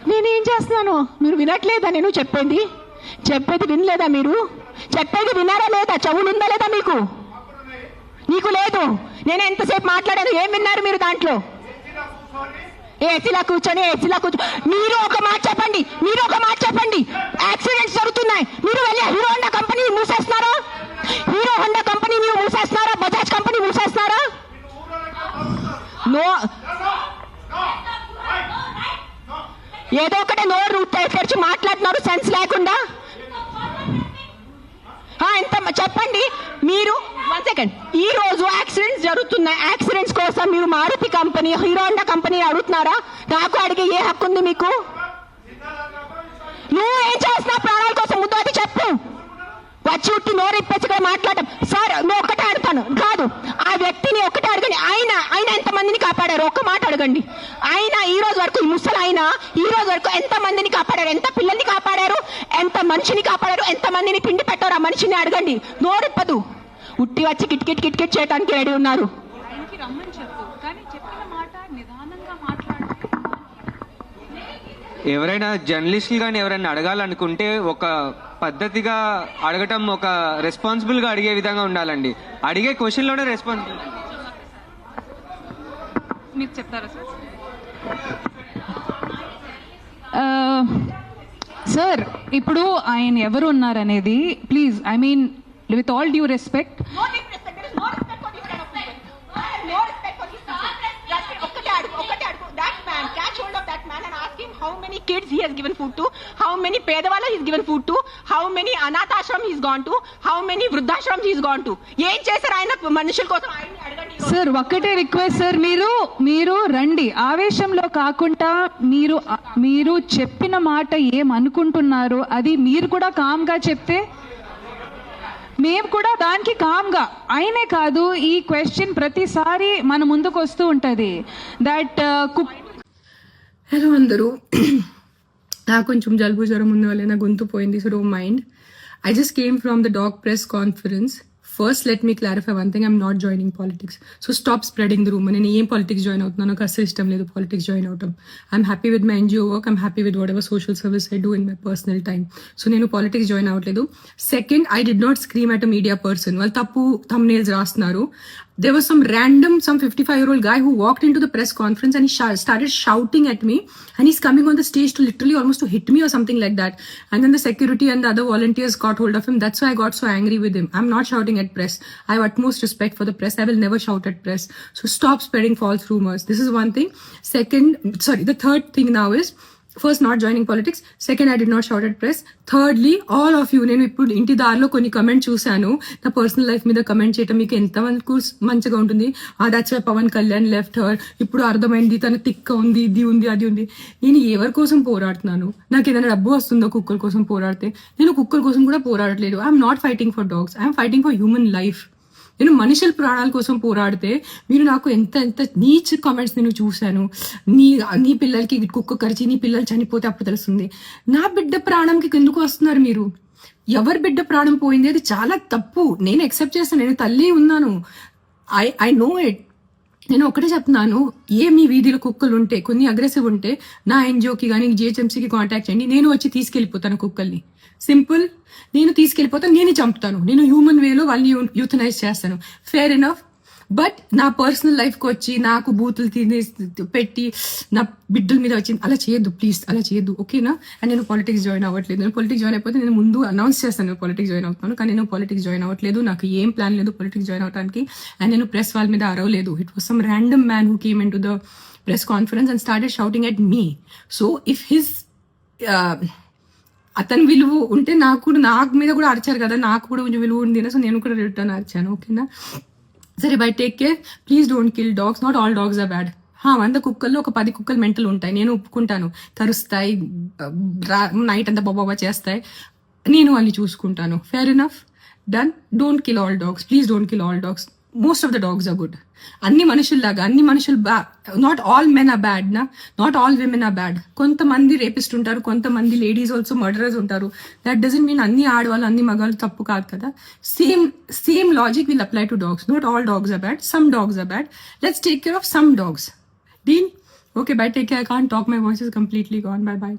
నేనేం చేస్తున్నాను? మీరు వినట్లేదా? నేను చెప్పేది వినలేదా? మీరు చెప్పేది విన్నారా లేదా? చెవులుందా లేదా మీకు? నీకు లేదు. నేను ఎంతసేపు మాట్లాడాను, ఏం విన్నారు మీరు దాంట్లో? ఏసీలా కూర్చొని మీరు ఒక మాట చెప్పండి. యాక్సిడెంట్స్ జరుగుతున్నాయి, మీరు వెళ్ళి హీరో హోండా కంపెనీ మూసేస్తున్నారా? బజాజ్ కంపెనీ మూసేస్తున్నారా? నో, ఏదో ఒకటే నోరు తెరిచి మాట్లాడుతున్నారు సెన్స్ లేకుండా. ఎంత చెప్పండి మీరు. 1 సెకండ్. ఈ రోజు యాక్సిడెంట్స్ జరుగుతున్నాయి, యాక్సిడెంట్స్ కోసం మీరు Maruti company, Hero Honda company అడుగుతున్నారా? నాకు అడిగే ఏ హక్కు ఉంది మీకు? నువ్వు ఏం చేస్తున్నావు ప్రాణాల కోసం? ముందు అది చెప్పు. వచ్చి ఉట్టి నోరు ఇప్పేసి మాట్లాడటం. సార్ నువ్వు ఒకటే అడుగుతాను కాదు, ఆ వ్యక్తిని ఒకటే అడగండి. ఆయన ఎంతమందిని కాపాడారు? ఒక్క మాట అడగండి. ఆయన ఈ రోజు వరకు, ఈ ముసలి ఆయన ఈ రోజు వరకు ఎంత మందిని కాపాడారు? ఎంత పిల్లల్ని కాపాడారు? ఎంత మనిషిని కాపాడారు? ఎంత మందిని పిండి పెట్టారు? ఆ మనిషిని అడగండి. నోరిప్పదు. ఉట్టి వచ్చి కిట్ చేయడానికి రెడీ ఉన్నారు. ఎవరైనా జర్నలిస్టులు కానీ ఎవరైనా అడగాలనుకుంటే ఒక పద్ధతిగా అడగటం, ఒక రెస్పాన్సిబుల్గా అడిగే విధంగా ఉండాలండి. అడిగే క్వశ్చన్లోనే రెస్పాన్సిబుల్. మీరు చెప్తారా సార్? ఇప్పుడు ఆయన ఎవరు ఉన్నారనేది please, I mean with all due respect, how many kids he has given food to, how many pedavalla he has given food to, how many anath ashram he has gone to, how many vruddhashrams he has gone to. ఏం చేశారు ఆయన మనుషుల కోసం? ఆయన్ని అడగండి sir. ఒక్కటే request sir, మీరు రండి, ఆవేశంలో కాకుండా మీరు చెప్పిన మాట ఏమనుకుంటున్నారు అది మీరు కూడా కామ్గా చెప్తే మేము కూడా దానికి కామ్గా. అయినే కాదు, ఈ క్వశ్చన్ ప్రతిసారి మన ముందుకు వస్తూ ఉంటుంది. దట్ హలో అందరూ, నాకు కొంచెం జలుబు జ్వరం ఉంది వల్ల నా గొంతు పోయింది, so don't mind. I just came from the dog press conference. First let me clarify one thing, I'm not joining politics. So stop spreading the rumour. నేను ఏం పాలిటిక్స్ జాయిన్ అవుతున్నాను, నాకు అసలు ఇష్టం లేదు పాలిటిక్స్ జాయిన్ అవటం. I'm happy with my NGO work, I'm happy with what ever social service I do in my personal time. So నేను politics join అవ్వట్లేదు. Second, I did not scream at a media person. వాళ్ళు తప్పు thumbnails రాస్తున్నారు. There was some 55-year-old guy who walked into the press conference and he started shouting at me, and he's coming on the stage to literally almost to hit me or something like that. And then the security and the other volunteers got hold of him. That's why I got so angry with him. I'm not shouting at press. I have utmost respect for the press. I will never shout at press. So stop spreading false rumors. This is one thing. The third thing now is, first not joining politics, second I did not shout at press, thirdly all of you. నేను ఇప్పుడు ఇంటి దారిలో కొన్ని comment చూశాను, నా personal life మీద comment చేయటం మీకు ఎంతవరకు మంచిగా ఉంటుంది? That's why Pawan Kalyan left her. ఇప్పుడు అర్థమైంది తన తిక్క ఉంది, ఇది ఉంది, అది ఉంది. నేను ఎవరి కోసం పోరాడుతున్నాను? నాకు ఏదైనా డబ్బు వస్తుందో కుక్కల కోసం పోరాడితే? నేను కుక్కల కోసం కూడా పోరాడట్లేదు. I'm not fighting for dogs, I'm fighting for human life. నేను మనుషుల ప్రాణాల కోసం పోరాడితే మీరు నాకు ఎంత నీచ్ కామెంట్స్ నేను చూశాను. నీ పిల్లలకి కుక్క కరిచి నీ పిల్లలు చనిపోతే అప్పుడు తెలుస్తుంది. నా బిడ్డ ప్రాణంకి ఎందుకు వస్తున్నారు మీరు? ఎవరి బిడ్డ ప్రాణం పోయింది అది చాలా తప్పు. నేను యాక్సెప్ట్ చేస్తాను, నేను తల్లి ఉన్నాను, ఐ నో ఇట్. నేను ఒకటే చెప్తున్నాను, మీ వీధిలో కుక్కలు ఉంటే, కొన్ని అగ్రెసివ్ ఉంటే నా ఎన్జిఓకి కానీ జిహెచ్ఎంసీకి కాంటాక్ట్ చేయండి. నేను వచ్చి తీసుకెళ్ళిపోతాను కుక్కల్ని. సింపుల్. నేను తీసుకెళ్ళిపోతాను, నేనే చంపుతాను. నేను హ్యూమన్ వేలో వాళ్ళని యూథనైజ్ చేస్తాను. Fair enough. బట్ నా పర్సనల్ లైఫ్కి వచ్చి నాకు బూతులు పెట్టి నా బిడ్డల మీద వచ్చి అలా చేయొద్దు ప్లీజ్, అలా చేయొద్దు, ఓకేనా? అండ్ నేను పాలిటిక్స్ జాయిన్ అవ్వట్లేదు. నేను పాలిటిక్స్ జాయిన్ అయిపోతే నేను ముందు అనౌన్స్ చేస్తాను నేను పాలిటిక్స్ జాయిన్ అవుతాను, కానీ నేను పాలిటిక్స్ జాయిన్ అవ్వట్లేదు. నాకు ఏం ప్లాన్ లేదు పాలిటిక్స్ జాయిన్ అవడానికి. అండ్ నేను ప్రెస్ వాళ్ళ మీద అరవలేదు. It was some random man who came in to the press conference and started shouting at me. So if his అతని విలువ ఉంటే నాకు మీద కూడా అరిచారు కదా, నాకు కూడా కొంచెం విలువ ఉంది. సో నేను కూడా రిటర్న్ అరిచాను, ఓకేనా? సరే, bye take care. Please don't kill dogs. Not all dogs are bad. 100 కుక్కల్లో ఒక 10 కుక్కలు మెంటల్ ఉంటాయి, నేను ఒప్పుకుంటాను. కరుస్తాయి, నైట్ అంతా బాబా చేస్తాయి, నేను వాళ్ళని చూసుకుంటాను. Fair enough, done. Don't kill all dogs, please don't kill all dogs. Most of the dogs are good. అన్ని మనుషుల్లాగా అన్ని మనుషులు not all men are bad నా, not all women are bad. కొంతమంది రేపిస్ట్ ఉంటారు, కొంతమంది లేడీస్ ఆల్సో మర్డరర్స్ ఉంటారు. That doesn't mean అన్ని ఆడవాళ్ళు అన్ని మగాళ్ళు తప్పు కాదు కదా. Same logic will apply to dogs. Not all dogs are bad, some dogs are bad. Let's take care of some dogs. Dean? Okay, bye. Take care. I can't talk. My voice is completely gone. Bye bye.